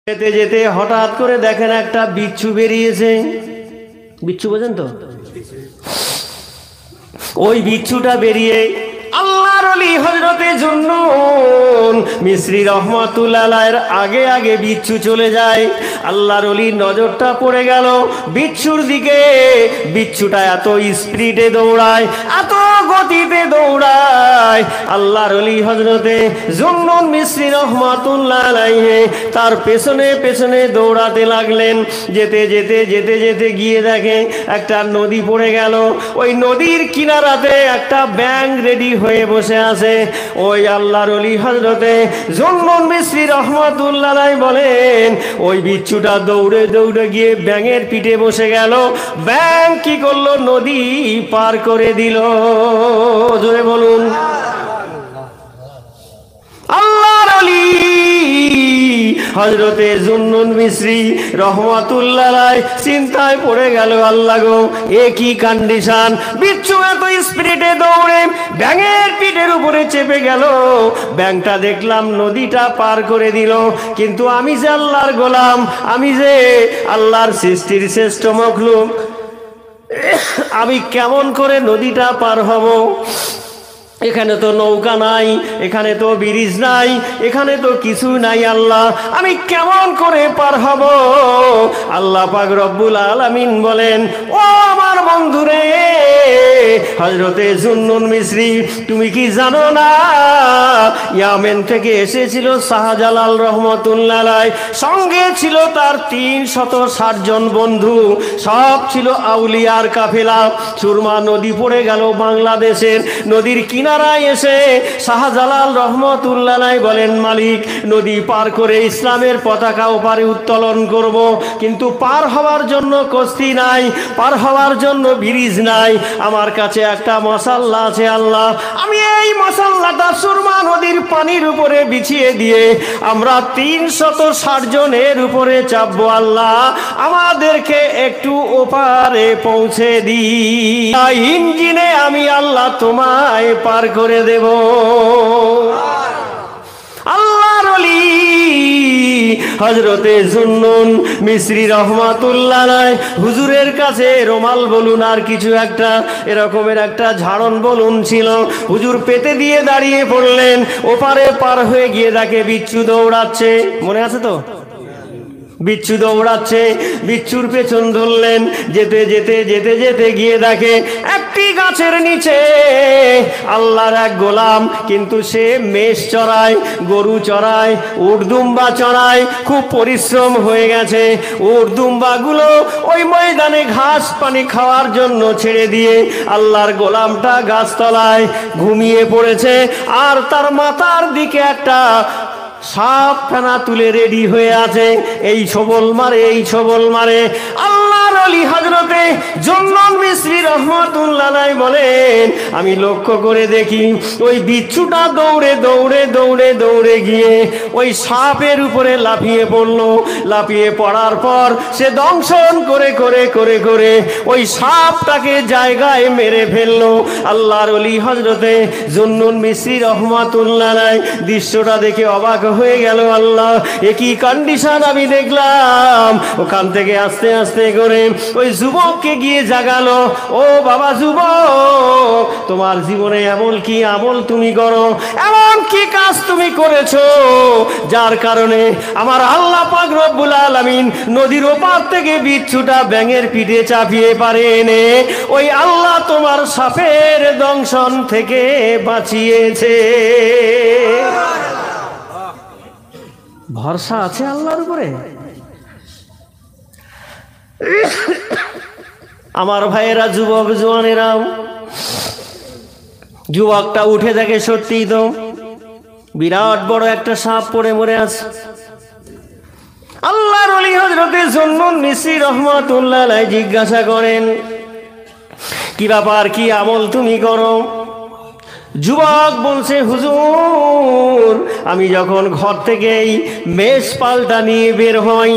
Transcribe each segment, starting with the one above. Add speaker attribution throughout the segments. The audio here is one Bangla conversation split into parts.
Speaker 1: যেতে যেতে হঠাৎ করে দেখেন একটা বিচ্ছু বেরিয়েছে। বিচ্ছু বোঝেন তো? ওই বিচ্ছুটা বেরিয়ে আল্লাহর ওলি হযরতে জুন্নুন মিসরি রাহমাতুল্লাহ আলাইহির আগে আগে বিচ্ছু চলে যায়। আল্লাহর ওলির নজরটা পড়ে গেল বিচ্ছুর দিকে। বিচ্ছুটা এত স্পিডে দৌড়ায়, এত গতিতে দৌড়ায়। আল্লাহর ওলি হযরতে জুন্নুন মিসরি রাহমাতুল্লাহ আলাইহি তার পেছনে পেছনে দৌড়াতে লাগলেন। যেতে যেতে যেতে যেতে গিয়ে দেখে একটা নদী পড়ে গেল। ওই নদীর কিনারাতে একটা ব্যাঙ রেডি হয়ে বসে আছে। ওই আল্লাহর ওলি হযরতে জুন্নুন মিসরি রাহমাতুল্লাহ আলাইহি বলেন, ওই বিচ্ছুটা দৌড়ে দৌড়ে গিয়ে ব্যাঙের পিঠে বসে গেল। ব্যাঙ কি করলো? নদী পার করে দিল। জোরে বলুন আল্লাহর ওলি হযরতে জুন্নুন মিসরি রাহমাতুল্লাহ আলাইহি চিন্তায় পড়ে গেল, আল্লাহ গো, এ কি কন্ডিশন! বিচ্ছু এত স্পিডে দৌড়ে ব্যাঙের পিঠের উপরে চেপে গেল। ব্যাঙটা দেখলাম নদীটা পার করে দিল, কিন্তু আমি যে আল্লাহর গোলাম, আমি যে আল্লাহর সৃষ্টির শ্রেষ্ঠ মখলুক, আমি কেমন করে নদীটা পার হব? এখানে তো নৌকা নাই, এখানে তো ব্রিজ নাই, এখানে তো কিছু নাই। আল্লাহ, আমি কেমন করে পার হব? আল্লাহ পাক রব্বুল আলামিন বলেন, ও আমার বন্ধুরে হযরতে জুন্নুন মিসরি, তুমি কি জানো না ইয়ামেন থেকে এসেছিল শাহজালাল রহমতুল্লাহ আলাইহি, সঙ্গে ছিল তার 360 জন বন্ধু, সব ছিল আউলিয়ার কাফেলা। সুরমা নদী পড়ে গেল বাংলাদেশের। নদীর কিনারায় এসে শাহজালাল রহমতুল্লাহ আলাইহি বলেন, মালিক, নদী পার করে ইসলামের পতাকা ওপারে উত্তোলন করব, কিন্তু পার হওয়ার জন্য কস্তি নাই, পার হওয়ার জন্য ব্রিজ নাই। আমার কাছে একটা মশাল্লা আছে আল্লাহ, আমি এই মশাল্লাটা সুরমা নদীর পানির উপরে বিছিয়ে দিয়ে আমরা 360 জনের উপরে চাপবো। আল্লাহ, আমাদেরকে একটু ওপারে পৌঁছে দিই, ইঞ্জিনে আমি আল্লাহ তোমায় পার করে দেব। আল্লাহর ওলি হযরতে জুন্নুন মিসরি রাহমাতুল্লাহ আলাইহি হুজুরের কাছে রুমাল বলুন আর কিছু একটা এরকমের একটা ঝাড়ন বলুন ছিল, হুজুর পেতে দিয়ে দাঁড়িয়ে পড়লেন। ওপারে পার হয়ে গিয়ে দেখে বিচ্ছু দৌড়াচ্ছে। মনে আছে তো? বিচ্ছু দৌড়াচ্ছে, বিচ্ছুর পেছন ধরলেন। যেতে যেতে যেতে যেতে গিয়ে দেখে একটি গাছের নিচে আল্লাহর এক গোলাম, কিন্তু সে মেষ চড়ায়, গরু চড়ায়, উটদুম্বা চড়ায়, খুব পরিশ্রম হয়ে গেছে। উটদুম্বাগুলো ওই ময়দানে ঘাস পানি খাওয়ার জন্য ছেড়ে দিয়ে আল্লাহর গোলামটা গাছতলায় ঘুমিয়ে পড়েছে। আর তার মাথার দিকে একটা সাপ ফেনা তুলে রেডি হয়ে আছে, এই ছবল মারে, এই ছবল মারে। আল্লাহর ওলি হযরতে জুন্নুন মিসরি রাহমাতুল্লাহ আলাইহি বলেন, আমি লক্ষ্য করে দেখি ওই বিচ্ছুটা দৌড়ে দৌড়ে দৌড়ে দৌড়ে গিয়ে ওই সাপের উপরে লাফিয়ে পড়ল। লাফিয়ে পড়ার পর সে দংশন করে করে করে করে ওই সাপটাকে জায়গায় মেরে ফেললো। আল্লাহর ওলি হযরতে জুন্নুন মিসরি রাহমাতুল্লাহ আলাইহি দৃশ্যটা দেখে অবাক হয়ে গেল। আল্লাহ, একই কন্ডিশন আমি দেখলাম। ওখান থেকে আস্তে আস্তে করে ওই যুবককে গিয়ে জাগালো, ও বাবা যুবক, তোমার জীবনে এমন কি আমল তুমি করো, এমন কি কাজ তুমি করেছো যার কারণে আমার আল্লাহ পাক রব্বুল আলামিন নদীর ওপার থেকে বিচ্ছুটা ব্যাঙের পিঠে চাপিয়ে পারে এনে ওই আল্লাহ তোমার সাপের দংশন থেকে বাঁচিয়েছে। ভরসা আছে আল্লাহর উপরে। আমার ভাইয়েরা, যুবক জওয়ানেরাও, যুবকটা উঠে দেখে সত্যিই তো বিরাট বড় একটা সাপ পড়ে মরে আছে। আল্লাহর ওলি হযরতে জুন্নুন মিসরি রাহমাতুল্লাহ আলাইহি জিজ্ঞাসা করেন, কি ব্যাপার, কি আমল তুমি করো? যুবক বলছে, হুজুর, আমি যখন ঘর থেকে এই মেষ পালটা নিয়ে বের হই,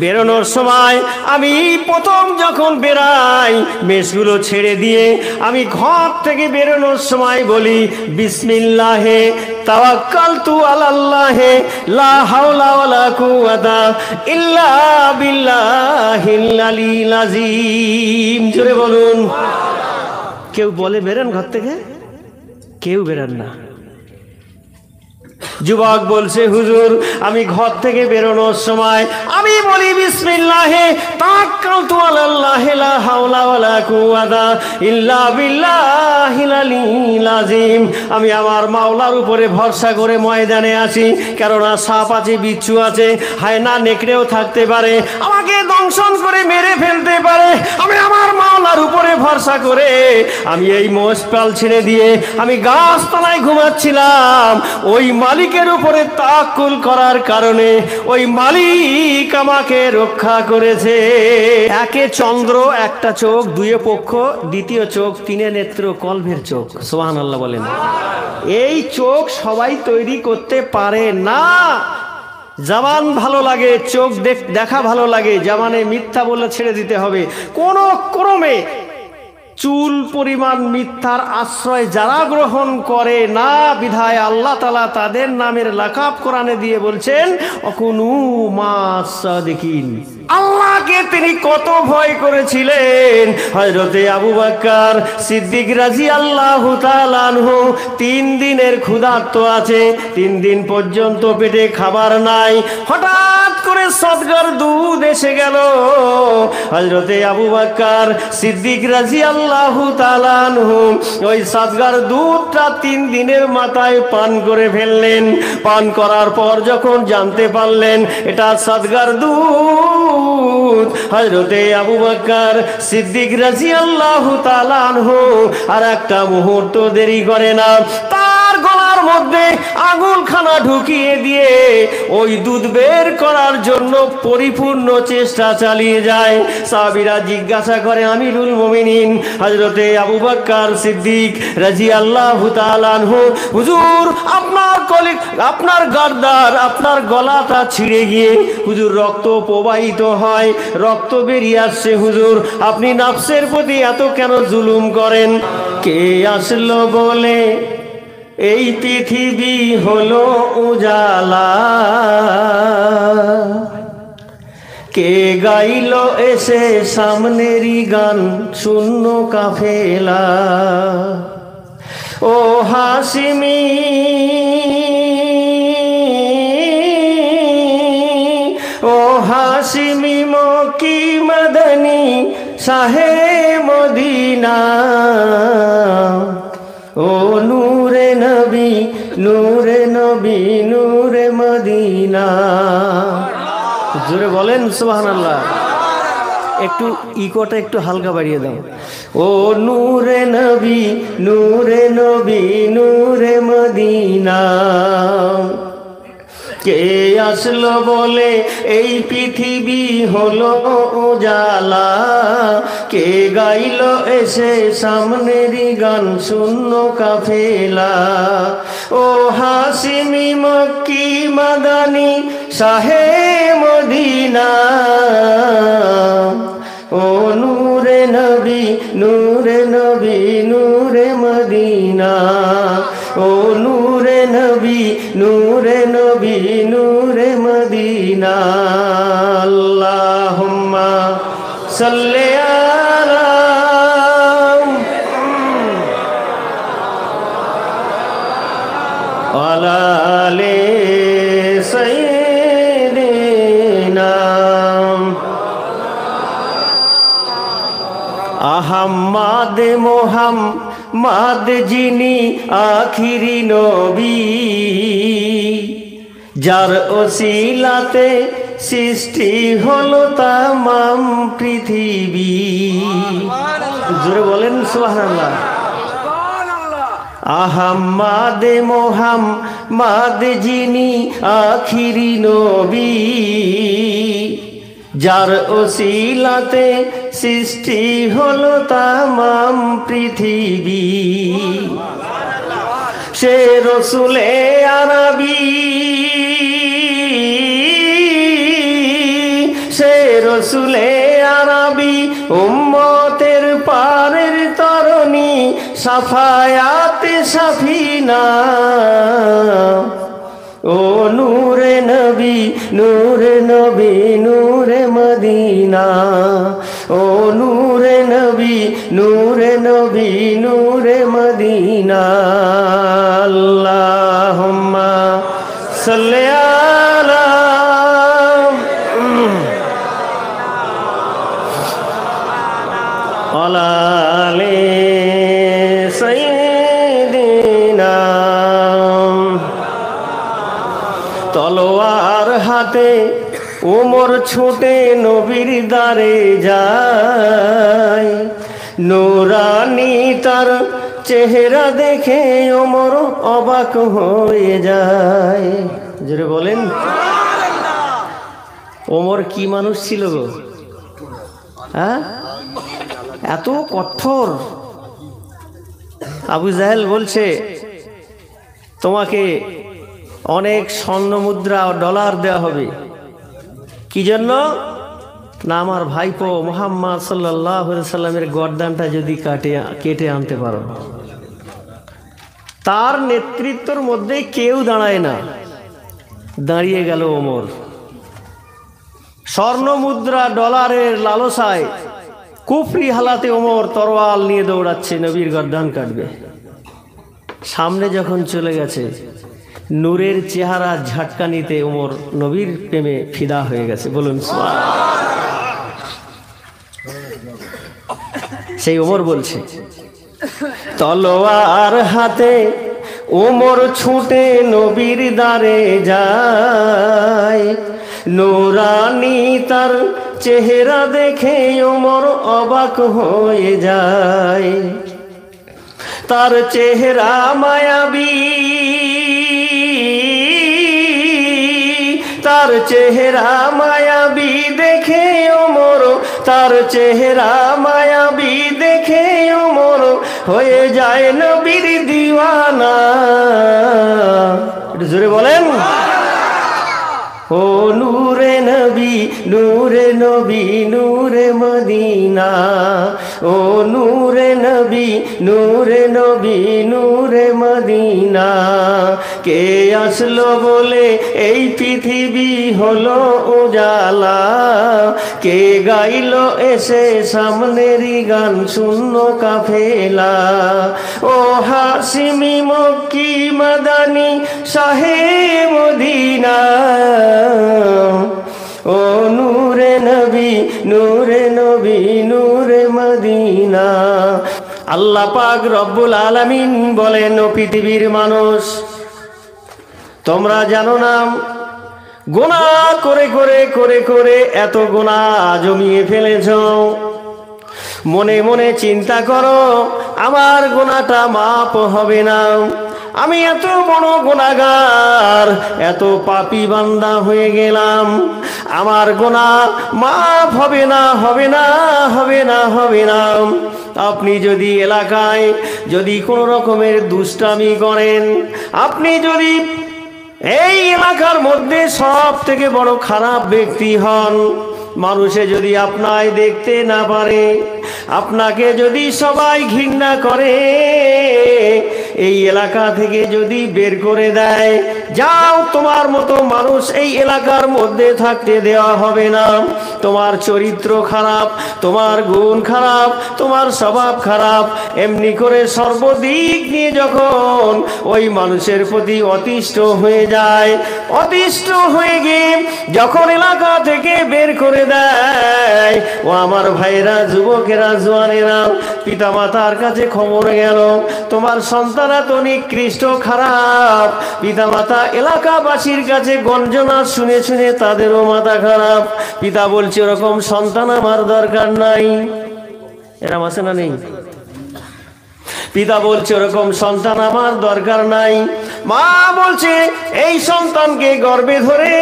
Speaker 1: বেরোনোর সময় আমি প্রথম যখন বেরাই মেষগুলো ছেড়ে দিয়ে আমি ঘর থেকে বেরোনোর সময় বলি বিসমিল্লাহে তাওয়াক্কালতু আলাল্লাহি লা হাওলা ওয়ালা কুওয়াতা ইল্লা বিল্লাহিল আলিয়্যিল আযীম। জোরে বলুন। কেউ বলে বেরোন ঘর থেকে? কেউ বেরোন না। যুবক বলছে হুজুর আমি ঘর থেকে বেরোনোর সময় আমি বলি বিসমিল্লাহে তাওয়াক্কালতু আলাল্লাহি লা হাওলা ওয়ালা কুওয়াতা ইল্লা বিল্লাহিল আলিয়্যিল আযীম। আমি আমার মাওলার উপরে ভরসা করে ময়দানে আছি, কেননা সাপ আছে, বিচ্ছু আছে, হায়না নেকড়েও থাকতে পারে, আমাকে দংশন করে মেরে ফেলতে পারে। আমি আমার মাওলার উপরে ভরসা করে আমি এই মোষপাল ছেড়ে দিয়ে আমি গাছতলায় ঘুমাচ্ছিলাম। ওই মালিকের উপরে তাওয়াক্কুল করার কারণে ওই মালিক আমাকে রক্ষা করেছে। একে চন্দ্র, একটা চোখ, দুয়ে পক্ষ, দ্বিতীয় চোখ, তিনে নেত্র, কলভের চোখ। সুবহানাল্লাহ বলেন। এই চোখ সবাই তৈরি করতে পারে না। জবান ভালো লাগে, চোখ দেখা ভালো লাগে, জবানে মিথ্যা বলে ছেড়ে দিতে হবে। কোন ক্রমে চুল পরিমাণ মিথ্যার আশ্রয় যারা গ্রহণ করে না, বিধায় আল্লাহ তাআলা তাদের নামের লাকাব কোরআনে দিয়ে বলছেন অকুনু মাস সাদিকিন। আল্লাহকে তিনি কত ভয় করেছিলেন। হযরতে আবু বকর সিদ্দিক রাদিয়াল্লাহু তাআলা আনহু 3 দিনের ক্ষুধার্ত আছে, 3 দিন পর্যন্ত পেটে খাবার নাই। হঠাৎ করে সদগার দুধ এসে গেল। হযরতে আবু বকর সিদ্দিক রাদিয়াল্লাহু তাআলা আনহু ওই সদগার দুধটা 3 দিনের মাথায় পান করে ফেললেন। পান করার পর যখন জানতে পারলেন এটা সদগার দুধ, হযরতে আবু বকর সিদ্দিক রাদিয়াল্লাহু তাআলা আনহু আর একটা মুহূর্ত দেরি করে না, তার গলার মধ্যে আঙুলখানা ঢুকিয়ে দিয়ে ওই দুধ বের করার জন্য পরিপূর্ণ চেষ্টা চালিয়ে যায়। সাহাবীরা জিজ্ঞাসা করে আমিরুল মুমিনিন হযরতে আবু বকর সিদ্দিক রাদিয়াল্লাহু তাআলা আনহু, হুজুর আপনার গার্দার, আপনার গলাটা ছিঁড়ে গিয়ে হুজুর রক্ত প্রবাহিত হয়, রক্ত বেরিয়ে আসছে, হুজুর আপনি নফসের প্রতি এত কেন জুলুম করেন? কে আসলো বলে এই পৃথিবী হলো উজালা, কে গাইলো এসে সামনেরই গান শূন্য কাফেলা। ও হাসিমি ও হাসিমি মক্কি মদনী শাহে মদিনা, ও নূরে নবী নূরে নবী নূরে মদিনা। জোরে বলেন সুবহানাল্লাহ। একটু ইকোটা একটু হালকা বাড়িয়ে দাও। ও নূরে নবী নূরে নবী নূরে মদিনা, কে আসলো বলে এই পৃথিবী হলো উজালা, কে গাইলো এসে সামনেরই গান শূন্য কাফেলা। ও হাসিমি মক্কি মাদানী শাহে মদিনা, ও নূরে নবী নূরে নবী নূরে মদিনা, ও নূরে নবী নূরে নবী নূরে মদিনা। আল্লাহুম্মা সাল্লি আলা ওয়ালা আলি সাইয়্যিদিনা আহমদ মুহাম্মদ যিনি আখিরি নবী, যার ওসিলাতে সৃষ্টি হলো তামাম পৃথিবী। জোরে বলেন সুবহানাল্লাহ। আহমদ মুহাম্মদ যিনি আখিরি নবী, যার ওসিলাতে সৃষ্টি হলো তামাম পৃথিবী। সে রসুলে আরবি, সে রসুলে আরবি উম্মতের পারের তরণী সাফায়াতে সাফিনা ও নূরে নবী নূরে নবী নূরে মদিনা ও নূরে নবী নূরে নবী নূরে মদিনা আল্লাহুম্মা সাল্লি আলা আলে সাইয়্যিদিনা তলোয়ার হাতে ওমর ছুটে নবীর দ্বারে যায় নূরানী তার চেহারা দেখে ওমর অবাক হয়ে যায় জোরে বলেন ওমর কি মানুষ ছিল গো হ্যাঁ এত কঠোর আবু জাহেল বলছে তোমাকে অনেক স্বর্ণ মুদ্রা ও ডলার দেওয়া হবে কি জন্য না আমার ভাইপো মুহাম্মদ সাল্লাল্লাহু আলাইহি সাল্লামের গর্দানটা যদি কেটে আনতে পারো তার নেতৃত্বের মধ্যে কেউ দাঁড়ায় না দাঁড়িয়ে গেল ওমর স্বর্ণ মুদ্রা ডলারের লালসায় কুফরি হালাতে ওমর তরোয়াল নিয়ে দৌড়াচ্ছে নবীর গর্দান কাটবে সামনে যখন চলে গেছে নূরের চেহারা ঝাটকানিতে ওমর নবীর প্রেমে ফিদা হয়ে গেছে বলুন সেই ওমর বলছে তলোয়ার হাতে ওমর ছুটে নবীর দ্বারে যায় নূরানী তার চেহারা দেখে ওমর অবাক হয়ে যায় তার চেহারা মায়াবী তার চেহারা মায়াবী দেখে ওমর তার চেহারা মায়াবী দেখে ওমর হয়ে যায় নবীর দিওয়ানা একটু জোরে বলেন ও নূরে নবী নূরে নবী নূরে মদিনা ও নূরে নবী নূরে নবী নূরে মদিনা কে আসলো বলে এই পৃথিবী হলো উজালা কে গাইলো এসে সামনেরই গান শূন্য কাফেলা ও হাসিমি মক্কি মাদানি শাহে মদিনা ও নূরে নবী নূরে নবী নূরে মদিনা আল্লাহ পাক রব্বুল আলামিন বলেন ও পৃথিবীর মানুষ তোমরা জানো না গুনাহ করে করে করে করে এত গুনাহ জমিয়ে ফেলেছ মনে মনে চিন্তা করো আমার গুনাহটা মাপ হবে না আমি এত বড় গুনাহগার এত পাপী বান্দা হয়ে গেলাম আমার গুনাহ মাফ হবে না হবে না হবে না হবে না আপনি যদি এলাকায় যদি কোনো রকমের দুষ্টামি করেন আপনি যদি এই এলাকার মধ্যে সব থেকে বড় খারাপ ব্যক্তি হন মানুষে যদি আপনায় দেখতে না পারে আপনাকে যদি সবাই ঘৃণা করে এই এলাকা থেকে যদি বের করে দেয় যাও তোমার মতো মানুষ এই এলাকার মধ্যে থাকতে দেওয়া হবে না তোমার চরিত্র খারাপ তোমার গুণ খারাপ তোমার স্বভাব খারাপ এমনি করে সর্বদিক নিয়ে যখন ওই মানুষের প্রতি অতিষ্ঠ হয়ে যায় অতিষ্ঠ হয়ে গিয়ে যখন এলাকা থেকে বের করে দেয় ও আমার ভাইরা যুবকেরা জওয়ানেরা পিতামাতার কাছে খবর গেল তোমার সন্তান এত নিকৃষ্ট খারাপ পিতামাতা এলাকাবাসীর কাছে গঞ্জনা শুনে শুনে তাদেরও মাথা খারাপ পিতা বলছে ওরকম সন্তান আমার দরকার নাই এরম আছে না নেই পিতা বলছে ওরকম সন্তান আমার দরকার নাই মা বলছে এই সন্তানকে গর্ভে ধরে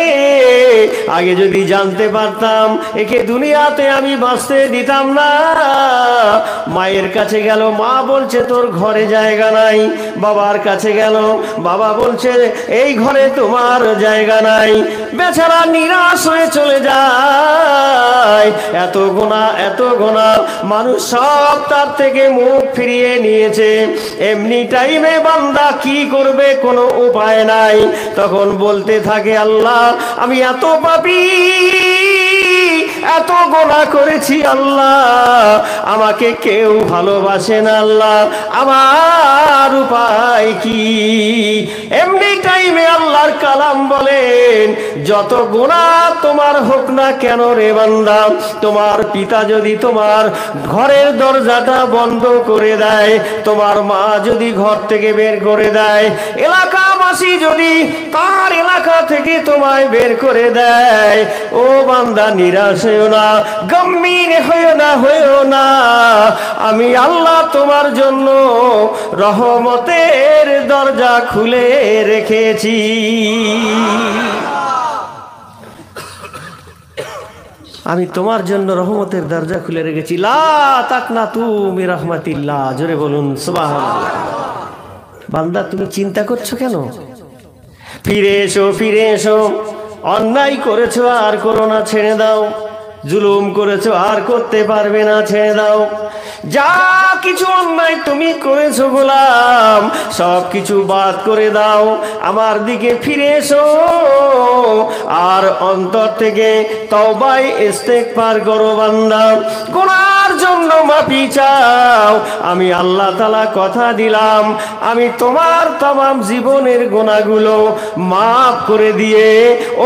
Speaker 1: আগে যদি জানতে পারতাম একে দুনিয়াতে আমি বাঁচতে দিতাম না মায়ের কাছে গেল মা বলছে তোর ঘরে জায়গা নাই বাবার কাছে গেল বাবা বলছে এই ঘরে তোমার জায়গা নাই বেচারা নিরাশ হয়ে চলে যায় নাই, এত গুনাহ মানুষ সব তার থেকে মুখ ফিরিয়ে নিয়েছে। এমনি টাইমে বান্দা কি করবে কোনো উপায় নাই। তখন বলতে থাকে, আল্লাহ আমি এত পাপী, এত গুনাহ করেছি আল্লাহ, আমাকে কেউ ভালোবাসে না আল্লাহ, আমার উপায় কি? এমনি টাইমে আল্লাহর কালাম বলেন, যত গুনাহ তোমার হোক না কেন রে বান্দা, তোমার পিতা যদি তোমার ঘরের দরজাটা বন্ধ করে দেয়, তোমার মা যদি ঘর থেকে বের করে দেয়, এলাকাবাসী যদি তার এলাকা থেকে তোমায় বের করে দেয়, ও বান্দা নিরাশ হইও না, গম্ভীর হইও না, আমি আল্লাহ তোমার জন্য রহমতের দরজা খুলে রেখেছি। আমি তোমার জন্য রহমতের দরজা খুলে রেখেছি। লা তাকনাতু মির রাহমাতিল্লাহ, জোরে বলুন সুবহানাল্লাহ। বান্দা তুমি চিন্তা করছো কেন? ফিরে এসো। অন্যায় করেছো আর করো না, ছেড়ে দাও। জুলুম করেছো আর করতে পারবে না, ছেড়ে দাও। যা কিছু অন্যায় তুমি করেছো গোলাম, সব কিছু বাদ করে দাও, আমার দিকে ফিরে এসো আর অন্তর থেকে তওবায়ে ইস্তেগফার করো বান্দা, গুনার জন্য মাফি চাও। আমি আল্লাহ তাআলা কথা দিলাম, আমি তোমার तमाम জীবনের গুনাহগুলো মাফ করে দিয়ে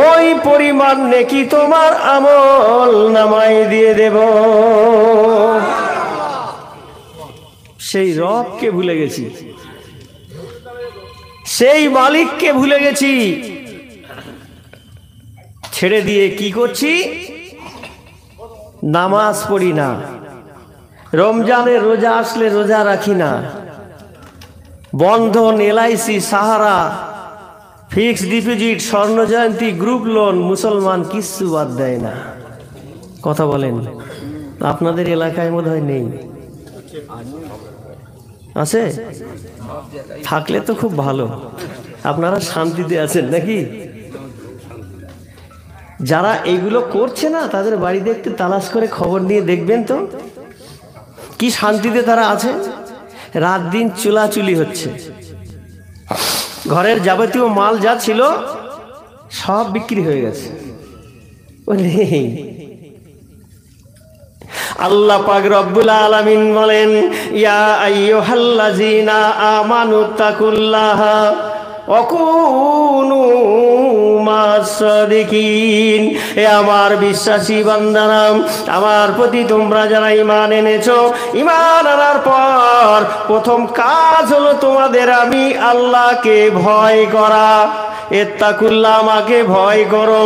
Speaker 1: ওই পরিমাণ নেকি তোমার আমল নামায় দিয়ে দেব। সেই রবকে ভুলে গেছি, সেই মালিককে ভুলে গেছি, ছেড়ে দিয়ে কি করছি? নামাজ পড়ি না, রমজানের রোজা আসলে রোজা রাখি না, বন্ধন, এলআইসি, সাহারা, ফিক্সড ডিপোজিট, স্বর্ণ জয়ন্তী, গ্রুপ লোন, মুসলমান কিচ্ছু বাদ দেয় না। কথা বলেন, আপনাদের এলাকায় বোধহয় নেই, আছে? থাকলে তো খুব ভালো, আপনারা শান্তিতে আছেন নাকি? যারা এইগুলো করছে না, তাদের বাড়িতে একটু তালাশ করে খবর নিয়ে দেখবেন তো কি শান্তিতে তারা আছে। রাত দিন চুলাচুলি হচ্ছে, ঘরের যাবতীয় মাল যা ছিল সব বিক্রি হয়ে গেছে। আল্লাহ পাক রব্বুল আলামিন বলেন, ইয়া আইয়ুহাল্লাযীনা আমানুত্তাকুল্লাহা ওয়া কুনু মাস-সাদিকিন। এ আমার বিশ্বাসী বান্দারা, আমার প্রতি তোমরা যারা ঈমান এনেছো, ঈমান আনার পর প্রথম কাজ হলো তোমাদের আমি আল্লাহকে ভয় করা। ইত্তাকুল্লাহ, আমাকে ভয় করো।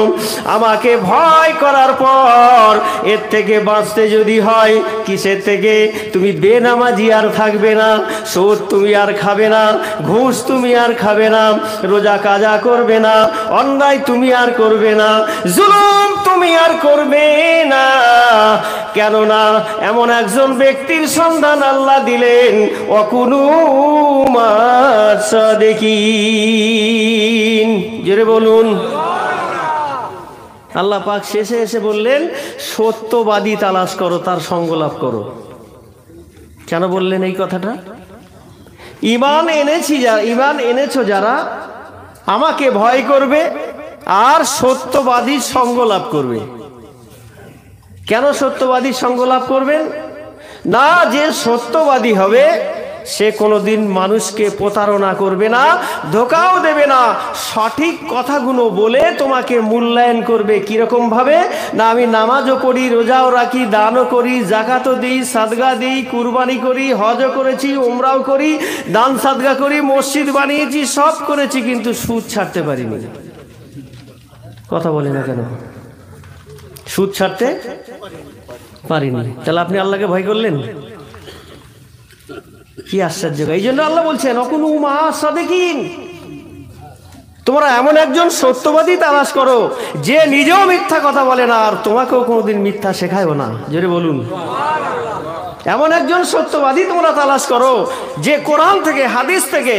Speaker 1: আমাকে ভয় করার পর এর থেকে বাঁচতে যদি হয়, কিসের থেকে? তুমি বেনামাজি আর থাকবে না, সুদ তুমি আর খাবে না, ঘুষ তুমি আর খাবে না, রোজা কাজা করবে না, অন্যায় তুমি আর করবে না, জুলুম তুমি আর করবে না। কেননা এমন একজন ব্যক্তির সন্ধান আল্লাহ দিলেন, ওয়াকুনু মাস-সাদিকিন, জোরে বলুন। আল্লাহ পাক শেষে এসে বললেন, সত্যবাদী তালাশ করো, তার সঙ্গ লাভ করো। কেন বললেন এই কথাটা? ঈমান এনেছো যারা, আমাকে ভয় করবে আর সত্যবাদীর সঙ্গ লাভ করবে। কেন সত্যবাদীর সঙ্গ লাভ করবেন? না, যে সত্যবাদী হবে সে কোনোদিন মানুষকে প্রতারণা করবে না, ধোঁকাও দেবে না, সঠিক কথাগুলো বলে তোমাকে মূল্যায়ন করবে। কিরকম ভাবে? না, আমি নামাজও পড়ি, রোজাও রাখি, দানও করি, জাকাতও দিই, সাদগা দিই, কুরবানি করি, হজও করেছি, উমরাও করি, দান সাদগা করি, মসজিদ বানিয়েছি, সব করেছি, কিন্তু সুদ ছাড়তে পারিনি। কথা বলে না কেন? সুদ ছাড়তে পারিনি। তাহলে আপনি আল্লাহকে ভয় করলেন? কি আশ্চর্য! এই জন্য আল্লাহ বলছেন, অকুনু মাস-সাদিকিন, তোমরা এমন একজন সত্যবাদী তালাশ করো যে নিজেও মিথ্যা কথা বলে না আর তোমাকেও কোনোদিন মিথ্যা শেখায়ও না। জোরে বলুন। এমন একজন সত্যবাদী তোমরা তালাশ করো যে কোরআন থেকে, হাদিস থেকে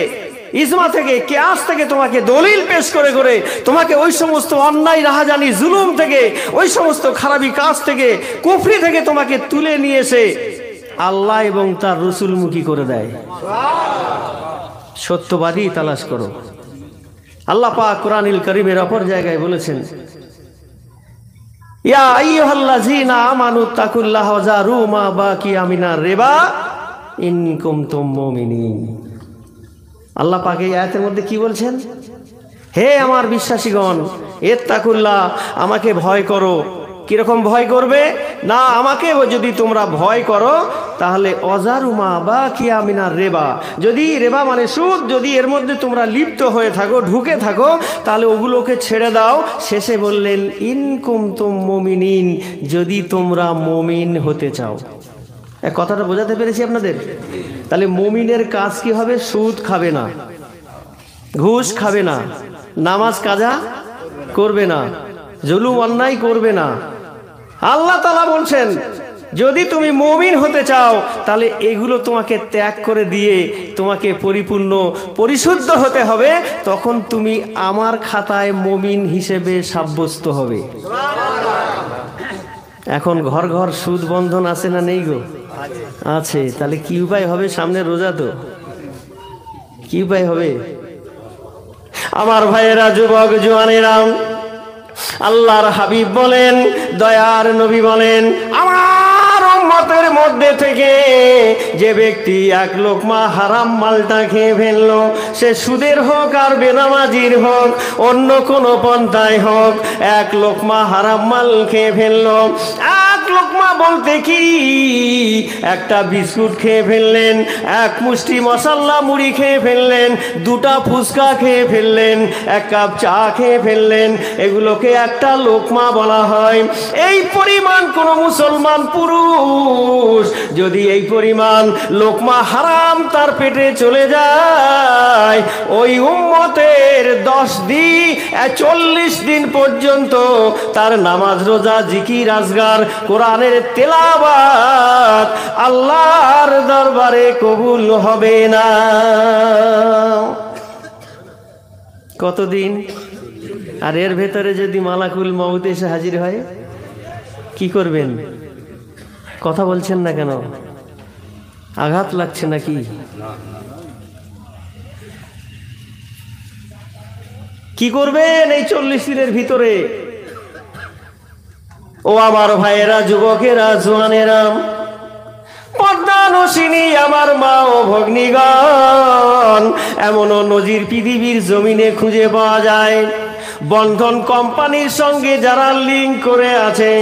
Speaker 1: ইজমা থেকে, কিয়াস থেকে তোমাকে দলিল পেশ করে করে তোমাকে ওই সমস্ত অন্যায় রাহাজানি জুলুম থেকে, ওই সমস্ত খারাপি কাজ থেকে, কুফরি থেকে তোমাকে তুলে নিয়ে এসে আল্লাহ এবং তার রসুলমুখী করে দেয়। সত্যবাদী তালাশ করো। আল্লাহ পাক কোরআনুল কারীমের অপর জায়গায় বলেছেন, ইয়া আইয়ুহাল্লাযীনা আমানু তাকুল্লাহা ওয়া যারু মা বাকিয়া মিনার রিবা ইন কুনতুম মুমিনিন। আল্লাহ পাক এই আয়াতের মধ্যে কি বলছেন? হে আমার বিশ্বাসীগণ, ইত্তাকুল্লাহ, আমাকে ভয় করো। কিরকম ভয় করবে? না, আমাকে যদি তোমরা ভয় করো তাহলে অজারুমা বা কিয়া মিনার রেবা, যদি রেবা মানে সুদ, যদি এর মধ্যে তোমরা লিপ্ত হয়ে থাকো, ঢুকে থাকো, তাহলে ওগুলোকে ছেড়ে দাও। শেষে বললেন ইন কুনতুম মুমিনিন, যদি তোমরা মুমিন হতে চাও। কথাটা বোঝাতে পেরেছি আপনাদের? তাহলে মুমিনের কাজ কি হবে? সুদ খাবে না, ঘুষ খাবে না, নামাজ কাজা করবে না, জুলুম অন্যায় করবে না। আল্লাহ তাআলা বলছেন যদি তুমি মুমিন হতে চাও তাহলে এগুলো তোমাকে ত্যাগ করে দিয়ে তোমাকে পরিপূর্ণ পরিশুদ্ধ হতে হবে, তখন তুমি আমার খাতায় মুমিন হিসেবে সাব্যস্ত হবে। এখন ঘর ঘর সুদ বন্ধন আছে না নেই গো? আছে। তাহলে কি উপায় হবে? সামনে রোজা, তো কি উপায় হবে? আমার ভাইয়েরা, যুবক জওয়ানেরা, আল্লাহর হাবিব বলেন, দয়ার নবী বলেন, আমার উম্মতের মধ্যে থেকে যে ব্যক্তি এক লোকমা হারাম মালটা খেয়ে ফেললো, সে সুদের হোক আর বেনামাজির হোক, অন্য কোনো পন্থায় হোক, এক লোকমা হারাম মাল খেয়ে ফেললো। এক লোকমা বলতে কি, একটা বিস্কুট খেয়ে ফেললেন, এক মুষ্টি মশাল্লা মুড়ি খেয়ে ফেললেন, দুটা ফুচকা খেয়ে ফেললেন, এক কাপ চা খেয়ে ফেললেন, এগুলোকে একটা লোকমা বলা হয়। এই পরিমাণ কোন মুসলমান পুরুষ যদি এই পরিমাণ লোকমা হারাম তার পেটে চলে যায়, ওই উম্মতের 40 দিন পর্যন্ত তার নামাজ, রোজা, জিকির, আজগার, কোরআনের তেলাওয়াত আল্লাহর দরবারে কবুল হবে না। কতদিন? আর এর ভেতরে যদি মালাকুল মউত এসে হাজির হয়, কি করবেন? কথা বলছেন না কেন? আঘাত লাগছে নাকি? কি করবেন এই 40 দিনের ভিতরে? ও আমার ভাইয়েরা, যুবকেরা, জওয়ানেরা, পদ্মানসিনী আমার মা ও ভগ্নীগণ, এমনও নজির পৃথিবীর জমিনে খুঁজে পাওয়া যায়। বন্ধন কোম্পানির সঙ্গে যারা লিঙ্ক করে আছে,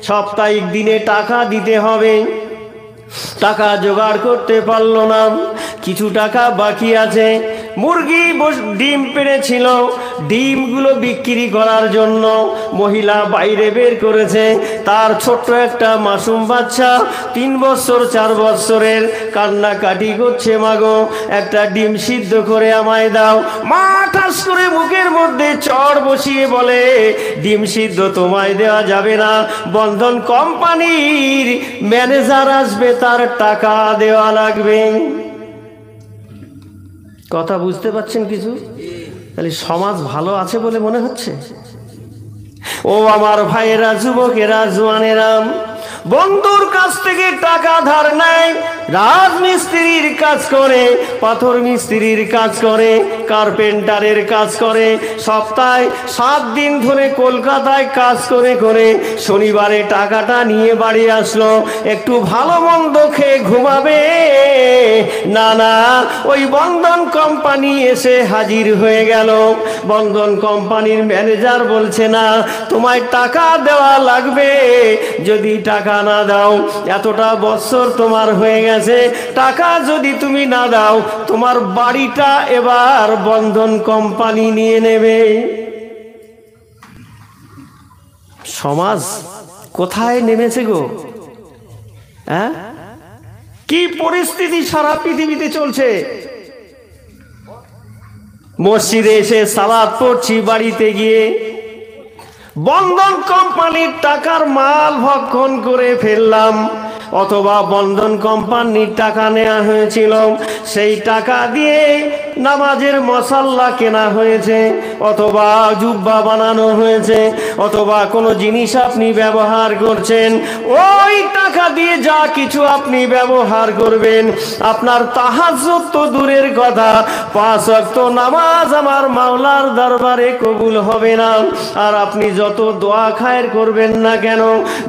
Speaker 1: সাপ্তাহিক দিনে টাকা দিতে হবে, টাকা জোগাড় করতে পারলো না, কিছু টাকা বাকি আছে, মুরগি ডিম পেড়েছিল, ডিমগুলো বিক্রি করার জন্য মহিলা বাইরে বের করেছে, তার ছোট্ট একটা মাসুম বাচ্চা 3 বছর 4 বছরের কান্নাকাটি করছে, মাগো একটা ডিম সিদ্ধ করে আমায় দাও। মা ঠাস করে মুখের মধ্যে চড় বসিয়ে বলে, ডিম সিদ্ধ তোমায় দেওয়া যাবে না, বন্ধন কোম্পানির ম্যানেজার আসবে, তার টাকা দেওয়া লাগবে। কথা বুঝতে পারছেন কিছু? তাহলে সমাজ ভালো আছে বলে মনে হচ্ছে? ও আমার ভাইয়েরা, যুবকেরা, জওয়ানেরা, বন্ধুর কাছ থেকে টাকা ধার নেয়, রাজমিস্ত্রির কাজ করে, পাথর মিস্ত্রির কাজ করে, কার্পেন্টারের কাজ করে, সপ্তাহে 7 দিন ধরে কলকাতায় কাজ করে করে শনিবারে টাকাটা নিয়ে বাড়ি আসলো, একটু ভালো মন্দ খেয়ে ঘুমাবে। না না, ওই বন্ধন কোম্পানি এসে হাজির হয়ে গেল। বন্ধন কোম্পানির ম্যানেজার বলছে, না, তোমায় টাকা দেওয়া লাগবে, যদি টাকা না দাও, এতটা বছর তোমার হয়ে গেছে, টাকা যদি তুমি না দাও, তোমার বাড়িটা এবার বন্ধন কোম্পানি নিয়ে নেবে। সমাজ কোথায় নেমেছে গো? হ্যাঁ, কি পরিস্থিতি সারা পৃথিবীতে চলছে। মসজিদে এসে সালাত পড়ছি, বাড়িতে গিয়ে বন্ধন কোম্পানির টাকার মাল ভক্ষণ করে ফেললাম। অথবা বন্ধন কোম্পানির টাকা নেওয়া হয়েছিল, সেই টাকা দিয়ে নামাজের মশাল্লা কেনা হয়েছে, অথবা জুব্বা বানানো হয়েছে, অথবা কোনো জিনিস আপনি ব্যবহার করছেন, ওই টাকা দিয়ে যা কিছু আপনি ব্যবহার করবেন, আপনার তাহাজ্জুদ তো দূরের কথা, 5 ওয়াক্ত নামাজ আমার মাওলার দরবারে কবুল হবে না। আর আপনি যত দোয়া খায়ের করবেন না কেন,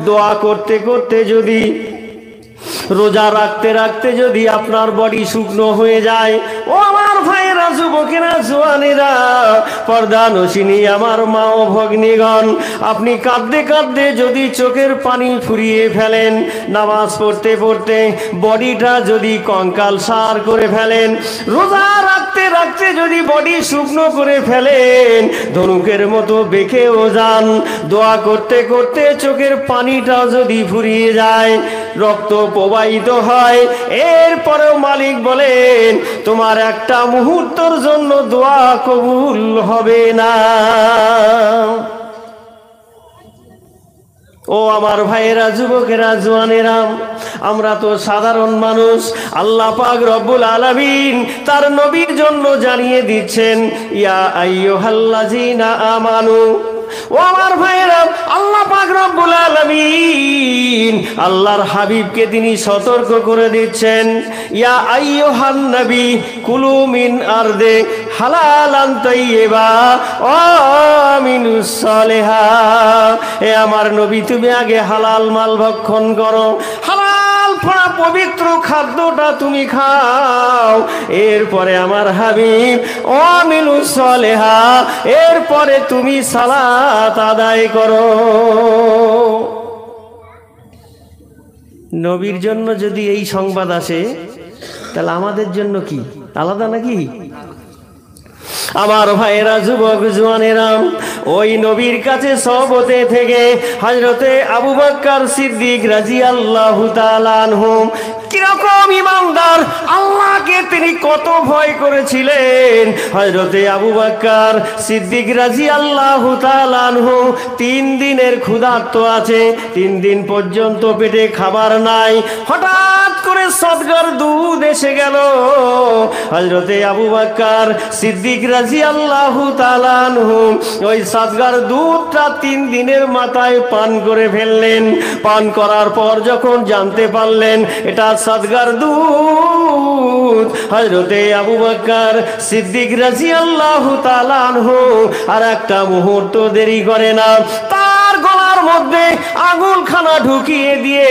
Speaker 1: দোয়া করতে করতে যদি, রোজা রাখতে রাখতে যদি আপনার বডি শুকনো হয়ে যায়, ও আমার ভাইয়েরা, যুবকেরা, জোয়ানেরা, পর্দানশিনী আমার মা ও ভগ্নীগণ, আপনি কাঁদতে কাঁদতে যদি চোখের পানি ফুরিয়ে ফেলেন, নামাজ পড়তে পড়তে বডিটা যদি কঙ্কাল সার করে ফেলেন, রোজা রাখতে রাখতে যদি বডি শুকনো করে ফেলেন, ধনুকের মতো বেঁকেও যান, দোয়া করতে করতে চোখের পানিটা যদি ফুরিয়ে যায়, রক্ত প্রবাহিত হয়, এরপরেও মালিক বলেন তোমার একটা মুহূর্তের জন্য দোয়া কবুল হবে না। ও আমার ভাইয়েরা, যুবকেরা, জওয়ানেরা, আমরা তো সাধারণ মানুষ। আল্লাহ পাক রব্বুল আলামিন তার নবীর জন্য জানিয়ে দিচ্ছেন, ইয়া আইয়ুহাল্লাযীনা আমানু। ও আমার ভাইয়েরা, আল্লাহ পাক রব্বুল আলামিন আল্লাহর হাবিবকে তিনি সতর্ক করে দিচ্ছেন, ইয়া আইয়ুহান নবী কুলু মিন আরদে হালালান তাইয়্যিবা ওয়া মিনুস সালিহাত। এ আমার নবী, তুমি আগে হালাল মাল ভক্ষণ করো, হালাল পড়া পবিত্র খাদ্যটা তুমি খাও, এরপরে আমার হাবিব ওয়া মিনুস সালিহাত, এরপরে তুমি সালাত আদায় করো। নবীর জন্য যদি এই সংবাদ আসে, তাহলে আমাদের জন্য কি আলাদা নাকি? আমার ভাইয়েরা, যুবক জওয়ানেরা, ওই নবীর কাছে সহবতে থেকে হযরতে আবু বকর সিদ্দিক রাদিয়াল্লাহু তাআলা আনহু কিরকম ইমানদার, আল্লাহকে তিনি কত ভয় করেছিলেন। হযরতে আবু বকর সিদ্দিক রাদিয়াল্লাহু তাআলা আনহু 3 দিনের ক্ষুধার্ত আছে, 3 দিন পর্যন্ত পেটে খাবার নাই। হঠাৎ করে সদগার দুধ এসে গেল। হযরতে আবু বকর সিদ্দিক রাদিয়াল্লাহু তাআলা আনহু ওই সদগার দুধটা 3 দিনের মাথায় পান করে ফেললেন। পান করার পর যখন জানতে পারলেন এটা সদগার দুধ, হযরতে আবু বকর সিদ্দিক রাদিয়াল্লাহু তাআলা আনহু আর একটা মুহূর্ত দেরি করে না, তার গলার মধ্যে আঙুলখানা ঢুকিয়ে দিয়ে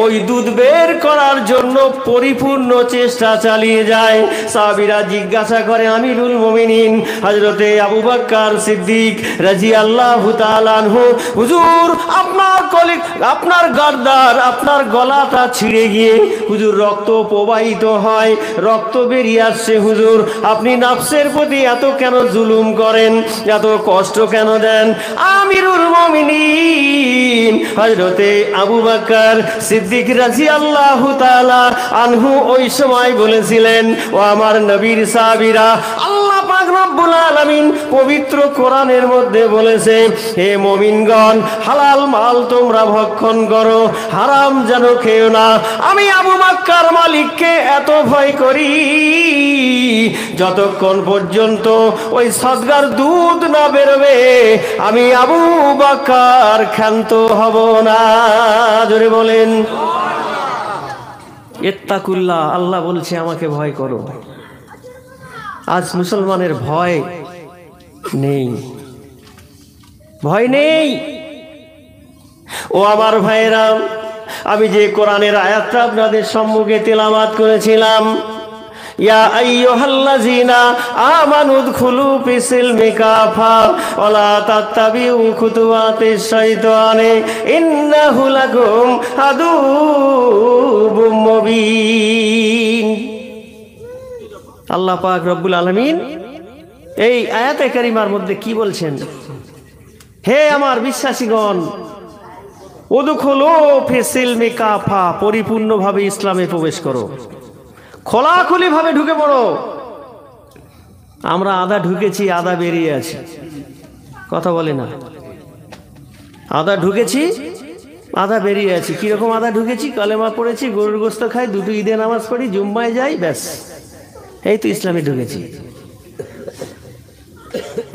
Speaker 1: ওই দুধ বের করার জন্য পরিপূর্ণ চেষ্টা চালিয়ে যায়। সাহাবীরা জিজ্ঞাসা করে, আমিরুল মুমিনিন হযরতে আবু বকর সিদ্দিক রাদিয়াল্লাহু তাআলা আনহু, হুজুর আপনার গার্দার, আপনার গলাটা ছিঁড়ে গিয়ে হুজুর রক্ত প্রবাহিত হয়, রক্ত বেরিয়ে আসছে, হুজুর আপনি নফসের প্রতি এত কেন জুলুম করেন, এত কষ্ট কেন দেন? আমিরুল মুমিনিন হযরতে আবু বকর সিদ্দিক রাদিয়াল্লাহু তাআলা আনহু ওই সময় বলেছিলেন, ও আমার নবীর সাহাবীরা, আল্লাহ পাক রব্বুল আলামিন পবিত্র কোরআনের মধ্যে বলেছে, হে মুমিনগণ, হালাল মাল তোমরা ভক্ষণ করো, হারাম যেন খেও না। আমি আবু বকর মালিককে এত ভয় করি, যতক্ষণ পর্যন্ত ওই সদগার দুধ না বেরোবে আমি আবু বকর ক্ষান্ত হব না। জোরে বলেন ইত্তাকুল্লাহ। আল্লাহ বলছে আমাকে ভয় করো। আজ মুসলমানের ভয় নেই, ভয় নেই। ও আমার ভাইয়েরা, আমি যে কোরআনের আয়াতটা আপনাদের সম্মুখে তেলাওয়াত করেছিলাম, ইয়া আইয়ুহাল্লাযীনা আমানু উদখুলু ফিস-সিলমি কাফা ওয়া লা তাত্তাবিউ খুতুওয়াতিশ শাইতানি ইন্নাহু লাকুম আদুউম মুবিন। আল্লাহ পাক রব্বুল আলামিন এই আয়াতে কারিমার মধ্যে কি বলছেন? হে আমার বিশ্বাসীগণ, উদখুলু ফিস-সিলমি কাফা, পরিপূর্ণভাবে ইসলামে প্রবেশ করো, খোলাখুলি ভাবে ঢুকে পড়ো। আমরা আধা ঢুকেছি, আধা বেরিয়ে আছি, কথা বলে না। আধা ঢুকেছি, আধা বেরিয়ে আছি। কিরকম আধা ঢুকেছি? কলেমা পড়েছি, গরুর গোস্ত খাই, দুটো ঈদে নামাজ পড়ি, জুম্মায় যাই, ব্যাস এই তো ইসলামে ঢুকেছি।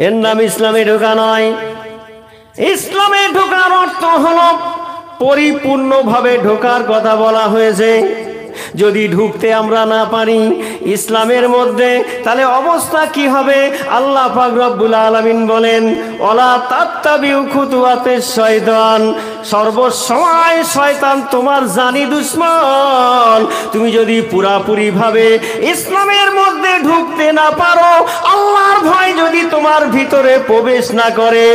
Speaker 1: এর নাম ইসলামে ঢোকা নয়। ইসলামে ঢোকার অর্থ হলো পরিপূর্ণভাবে ঢোকার কথা বলা হয়েছে। যদি ঢুকতে আমরা না পারি ইসলামের মধ্যে, তাহলে অবস্থা কি হবে? আল্লাহ পাক রব্বুল আলামিন বলেন, ওয়ালা তাত্তাবিউ খুতুওয়াতিশ শয়তান, সর্বসময় শয়তান তোমার জানি দুশমন। তুমি যদি পুরাপুরি ভাবে ইসলামের মধ্যে ঢুকতে না পারো, আল্লাহর ভয় যদি তোমার ভিতরে প্রবেশ না করে,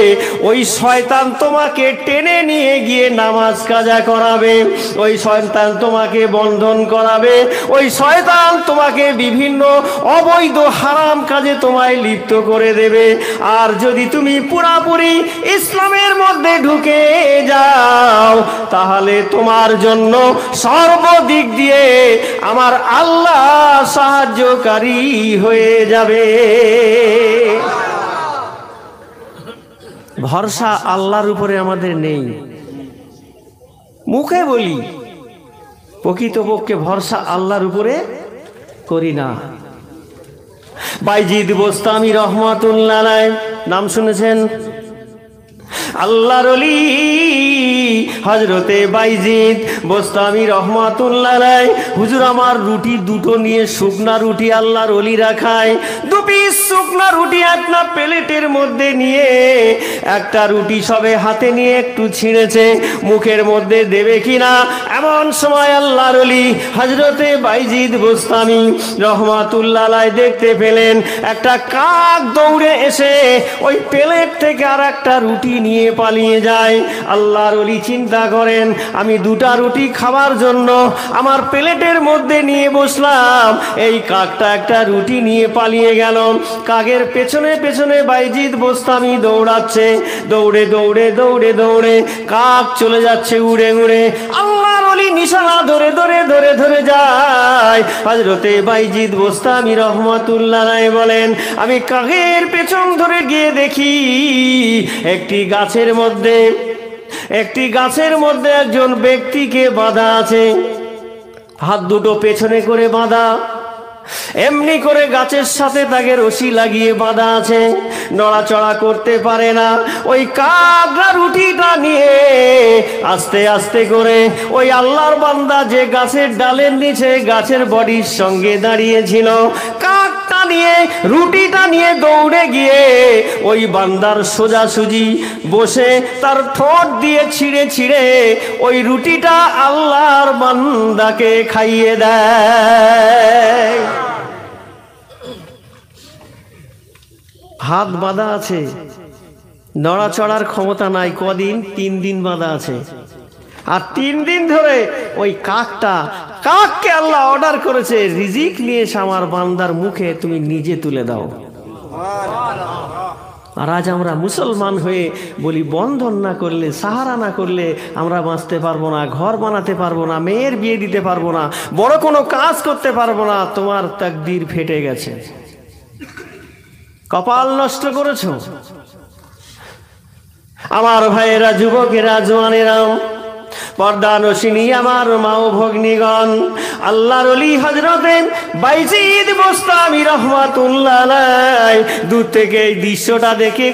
Speaker 1: ওই শয়তান তোমাকে টেনে নিয়ে গিয়ে নামাজ কাজা করাবে, ওই শয়তান তোমাকে বন্ধন করাবে, ওই শয়তান তোমাকে বিভিন্ন অবৈধ হারাম কাজে তোমায় লিপ্ত করে দেবে। আর যদি তুমি পুরাপুরি ইসলামের মধ্যে ঢুকে যাও, তাহলে তোমার জন্য সর্বদিক দিয়ে আমার আল্লাহ সাহায্যকারী হয়ে যাবে। ভরসা আল্লাহর উপরে আমাদের নেই, মুখে বলি, প্রকৃতপক্ষে ভরসা আল্লাহর উপরে করি না। বাইজিদ বোস্তামি রহমাতুল্লাহ আলাইহি, নাম শুনেছেন? আল্লাহর ওলি হযরতে বাইজিদ বোস্তামি রহমাতুল্লাহ আলাইহি। হুজুর আমার রুটি দুটো নিয়ে, শুকনা রুটি আল্লাহর ওলিরা খায়, দু পিস শুকনা রুটি একটা প্লেটের মধ্যে নিয়ে, একটা রুটি সবে হাতে নিয়ে একটু ছিঁড়েছে, মুখের মধ্যে দেবে কিনা এমন সময় আল্লাহর ওলি হযরতে বাইজিদ বোস্তামি রহমাতুল্লাহ আলাইহি দেখতে পেলেন একটা কাক দৌড়ে এসে ওই প্লেট থেকে আর একটা রুটি নিয়ে পালিয়ে যায়। আল্লাহর ওলি চিন্তা করেন, আমি দুটা রুটি খাওয়ার জন্য আমার প্লেটের মধ্যে নিয়ে বসলাম, এই কাকটা একটা রুটি নিয়ে পালিয়ে গেল। কাকের পেছনে পেছনে বাইজিদ বোস্তামি দৌড়াচ্ছে, দৌড়ে দৌড়ে দৌড়ে দৌড়ে কাক চলে যাচ্ছে উড়ে উড়ে। আল্লাহর ওলি নিশানা ধরে ধরে ধরে ধরে যায়। হযরতে বাইজিদ বোস্তামি রহমাতুল্লাহ আলাইহি বলেন, আমি কাকের পেছন ধরে গিয়ে দেখি একটি গাছের মধ্যে একজন ব্যক্তিকে বাঁধা আছে, হাত দুটো পেছনে করে বাঁধা, এমনি করে গাছের সাথে তাকে রশি লাগিয়ে বাঁধা আছে, নড়াচড়া করতে পারে না। ওই কাকরা রুটিটা নিয়ে আস্তে আস্তে করে ওই আল্লাহর বান্দা যে গাছের ডালের নিচে গাছের বডির সঙ্গে দাঁড়িয়েছিল, কাকটা নিয়ে রুটিটা নিয়ে দৌড়ে গিয়ে ওই বান্দার সোজাসুজি বসে তার ঠোঁট দিয়ে ছিঁড়ে ছিঁড়ে ওই রুটিটা আল্লাহর বান্দাকে খাইয়ে দেয়। হাত বাঁধা আছে, নড়াচড়ার ক্ষমতা নাই, কদিন? 3 দিন বাঁধা আছে। আর 3 দিন ধরে ওই কাককে আল্লাহ অর্ডার করেছে, রিজিক নিয়ে এসে আমার বান্দার মুখে তুমি নিজে তুলে দাও। আর আজ আমরা মুসলমান হয়ে বলি, বন্ধন না করলে, সাহারা না করলে আমরা বাঁচতে পারবো না, ঘর বানাতে পারবো না, মেয়ের বিয়ে দিতে পারবো না, বড় কোনো কাজ করতে পারবো না। তোমার তাকদীর ফেটে গেছে, কপাল নষ্ট করেছো। আমার ভাইয়েরা, যুবকেরা, জওয়ানেরা, পর্দানশিনী আমার মা ও ভগ্নীগণ, আল্লাহর ওলি হযরতে বাইজিদ বোস্তামি রহমাতুল্লাহ আলাইহি দূর থেকে এই দৃশ্যটা দেখে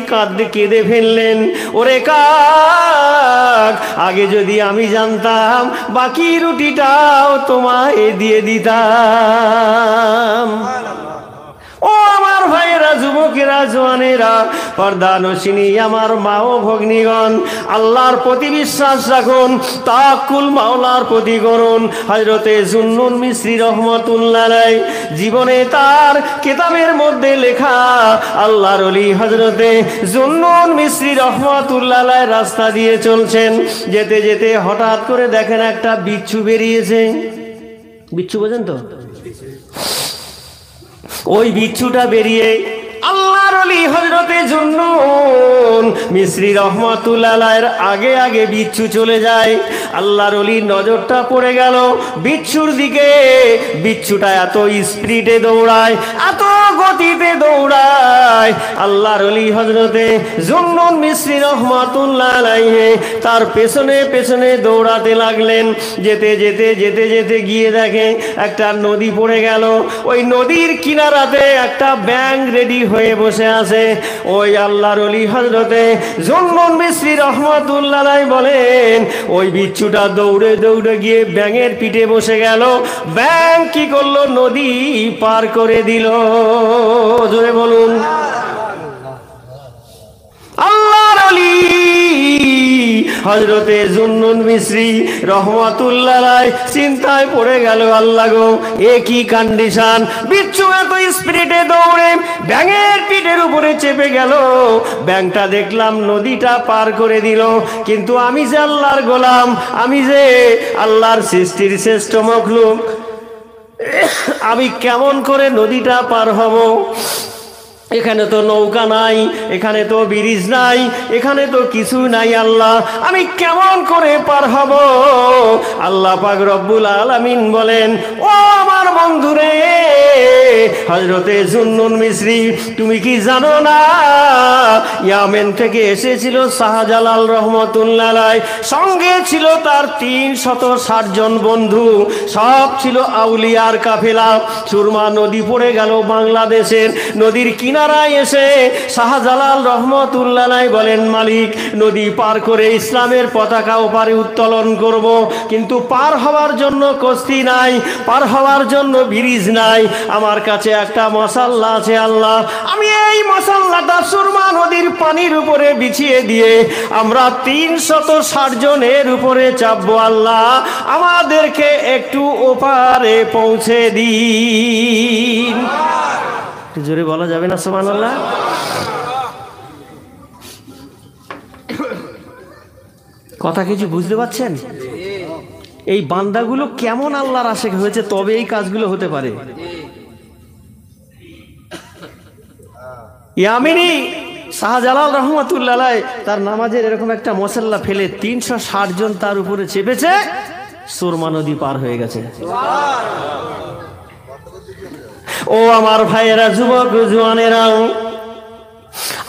Speaker 1: কেঁদে ফেললেন। ওরে কাক, আগে যদি আমি জানতাম বাকি রুটিটাও তোমায় দিয়ে দিতাম। ও আমার ভাইয়েরা, যুবকেরা, জওয়ানেরা, পর্দানশিনী আমার মা ও ভগ্নীগণ, আল্লাহর প্রতি বিশ্বাস রাখুন, তাওয়াক্কুল মাওলার প্রতি করুন। হযরতে জুন্নুন মিসরি রহমাতুল্লাহ আলাইহি জীবনে তার কিতাবের মধ্যে লেখা, আল্লাহর ওলি হযরতে জুন্নুন মিসরি রহমাতুল্লাহ আলাইহি রাস্তা দিয়ে চলছেন, যেতে যেতে হঠাৎ করে দেখেন একটা বিচ্ছু বেরিয়েছে। বিচ্ছু বোঝেন তো? ওই বিচ্ছুটা বেরিয়ে আল্লাহর ওলি হযরতে জুন্নুন মিসরি রহমাতুল্লাহ আলাইহির আগে আগে বিচ্ছু চলে যায়। আল্লাহর ওলির নজরটা পড়ে গেল বিচ্ছুর দিকে। বিচ্ছুটা এত স্পিডে দৌড়ায়, এত গতিতে দৌড়ায়, আল্লাহর ওলি হযরতে জুন্নুন মিসরি রহমাতুল্লাহ আলাইহি তার পেছনে পেছনে দৌড়াতে লাগলেন। যেতে যেতে যেতে যেতে গিয়ে দেখে একটা নদী পড়ে গেল। ওই নদীর কিনারাতে একটা ব্যাঙ রেডি হয়ে বসে আছে। ওই আল্লাহর ওলি হযরতে জুন্নুন মিসরি রহমাতুল্লাহ আলাইহি বলেন, ওই বিচ্ছুটা দৌড়ে দৌড়ে গিয়ে ব্যাঙের পিঠে বসে গেল। ব্যাঙ কি করলো? নদী পার করে দিল। জোরে বলুন আল্লাহর ওলি হযরতে জুন্নুন মিসরি রহমাতুল্লাহ আলাইহি চিন্তায় পড়ে গেল, আল্লাহ গো এ কি কন্ডিশন! বিচ্ছু এত স্পিডে দৌড়ে ব্যাঙের পিঠের উপরে চেপে গেল। ব্যাঙটা দেখলাম নদীটা পার করে দিল, কিন্তু আমি যে আল্লাহর গোলাম, আমি যে আল্লাহর সৃষ্টির শ্রেষ্ঠ মখলুক, আমি কেমন করে নদীটা পার হব? এখানে তো নৌকা নাই, এখানে তো ব্রিজ নাই, এখানে তো কিছু নাই। আল্লাহ আমি কেমন করে পার হব? আল্লাহ পাক রব্বুল আলামিন বলেন, ও আমার বন্ধুরে হযরতে জুন্নুন মিসরি, তুমি কি জানো না ইয়ামেন থেকে এসেছিল শাহজালাল রহমাতুল্লাহ আলাইহি, সঙ্গে ছিল তার 360 জন বন্ধু, সব ছিল আউলিয়ার কাফেলা। সুরমা নদী পড়ে গেল বাংলাদেশের। নদীর কিনারায় এসে শাহজালাল রহমাতুল্লাহ আলাইহি বলেন, মালিক নদী পার করে ইসলামের পতাকা ওপারে উত্তোলন করব, কিন্তু পার হওয়ার জন্য কস্তি নাই, পার হওয়ার জন্য ব্রিজ নাই। আমার কাছে একটা মশাল্লা আছে আল্লাহ, আমি এই মশাল্লাটা সুরমা নদীর পানির উপরে বিছিয়ে দিয়ে আমরা 360 জনের উপরে চাপবো। আল্লাহ আমাদেরকে একটু ওপারে পৌঁছে দিন। জোরে বলা যাবে না সুবহানাল্লাহ? কথা কিছু বুঝতে পারছেন? এই বান্দাগুলো কেমন আল্লাহর আশিক হয়েছে, তবে এই কাজগুলো হতে পারে। ইয়ামিনী শাহজালাল রহমাতুল্লাহ আলাইহি তার নামাজের এরকম একটা মশাল্লা ফেলে 360 জন তার উপরে চেপেছে, সুরমা নদী পার হয়ে গেছে। ও আমার ভাইয়েরা, যুবক জওয়ানেরা,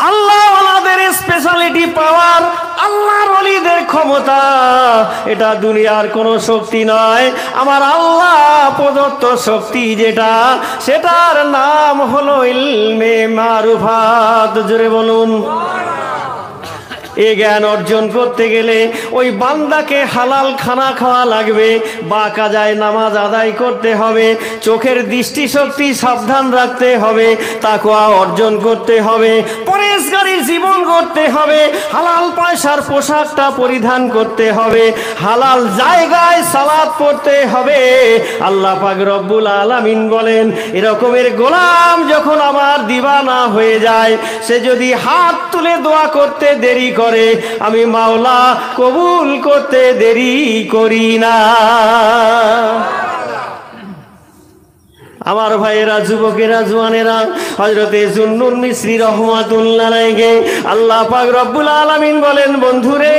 Speaker 1: আল্লাহ ওয়ালাদের স্পেশালিটি পাওয়ার, আল্লাহর ওলিদের ক্ষমতা, এটা দুনিয়ার কোনো শক্তি নয়। আমার আল্লাহ প্রদত্ত শক্তি যেটা, সেটার নাম হলো ইলমে মারুফাত। জোরে বলুন। এ জ্ঞান অর্জন করতে গেলে ওই বান্দাকে হালাল খানা খাওয়া লাগবে, বা কাজায় নামাজ আদায় করতে হবে, চোখের দৃষ্টিশক্তি সাবধান রাখতে হবে, তাকওয়া অর্জন করতে হবে, পরেশগারী জীবন করতে হবে, হালাল পয়সার পোশাকটা পরিধান করতে হবে, হালাল জায়গায় সালাত পড়তে হবে। আল্লাহ পাক রব্বুল আলামিন বলেন, এরকমের গোলাম যখন আমার দিওয়ানা হয়ে যায়, সে যদি হাত তুলে দোয়া করতে দেরি করে, আমি মাওলা কবুল করতে দেরি করি না। আমার ভাইয়েরা, যুবকেরা, জওয়ানেরা, হযরতে জুন্নুন মিসরি রহমাতুল্লাহ আলাইহি আল্লাহ পাক রব্বুল আলামিন বলেন, বন্ধুরে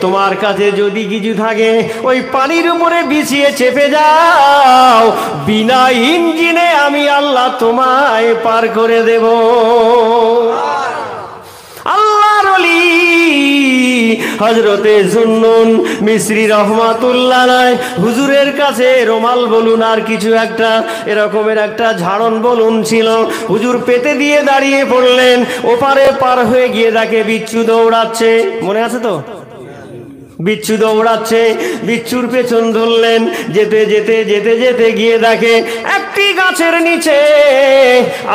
Speaker 1: তোমার কাছে যদি কিছু থাকে ওই পানির উপরে বিছিয়ে চেপে যাও, বিনা ইঞ্জিনে আমি আল্লাহ তোমায় পার করে দেব। আল্লাহর ওলি হযরতে জুন্নুন মিসরি রহমাতুল্লাহ আলাইহি হুজুরের কাছে রুমাল বলুন আর কিছু একটা এরকমের একটা ঝাড়ন বলুন ছিল। হুজুর পেতে দিয়ে দাঁড়িয়ে পড়লেন। ওপারে পার হয়ে গিয়ে দেখে বিচ্ছু দৌড়াচ্ছে। মনে আছে তো? বিচ্ছু দৌড়াচ্ছে, বিচ্ছুর পেছন ধরলেন। যেতে যেতে যেতে যেতে গিয়ে দেখে একটি গাছের নিচে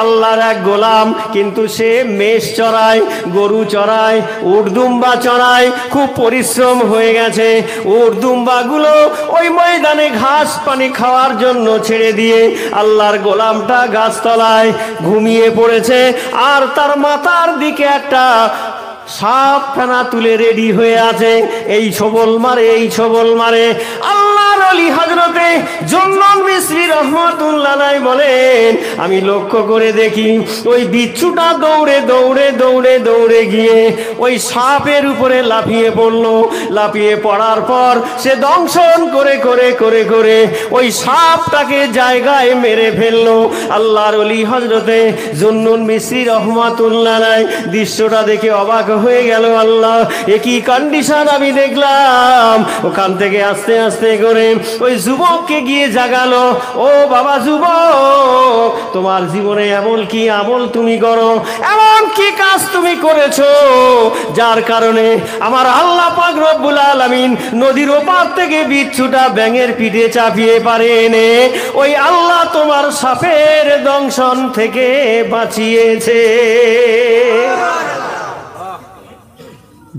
Speaker 1: আল্লাহর এক গোলাম, কিন্তু সে মেষ চড়ায়, গরু চড়ায়, উট দুম্বা চড়ায়, খুব পরিশ্রম হয়ে গেছে। উট দুম্বাগুলো ওই ময়দানে ঘাস পানি খাওয়ার জন্য ছেড়ে দিয়ে আল্লাহর গোলামটা গাছতলায় ঘুমিয়ে পড়েছে, আর তার মাথার দিকে একটা সাপ ফেনা তুলে রেডি হয়ে আছে। এই ছবল মারে, এই ছবল মারে। আল্লাহর ওলি হযরতে জুন্নুন মিসরি রাহমাতুল্লাহ আলাইহি বলেন, আমি লক্ষ্য করে দেখি ওই বিচ্ছুটা দৌড়ে দৌড়ে দৌড়ে দৌড়ে গিয়ে ওই সাপের উপরে লাফিয়ে পড়ল। লাফিয়ে পড়ার পর সে দংশন করে করে করে করে ওই সাপটাকে জায়গায় মেরে ফেললো। আল্লাহর ওলি হযরতে জুন্নুন মিসরি রাহমাতুল্লাহ আলাইহি দৃশ্যটা দেখে অবাক হয়ে গেল। আল্লাহ, এ কি কন্ডিশন আমি দেখলাম। ওখান থেকে আস্তে আস্তে করে ওই যুবককে গিয়ে জাগালো। ও বাবা যুবক, তোমার জীবনে এমন কি আমল তুমি করো, এমন কি কাজ তুমি করেছো যার কারণে আমার আল্লাহ পাক রব্বুল আলামিন নদীর ওপার থেকে বিচ্ছুটা ব্যাঙের পিঠে চাপিয়ে পারে এনে ওই আল্লাহ তোমার সাপের দংশন থেকে বাঁচিয়েছে।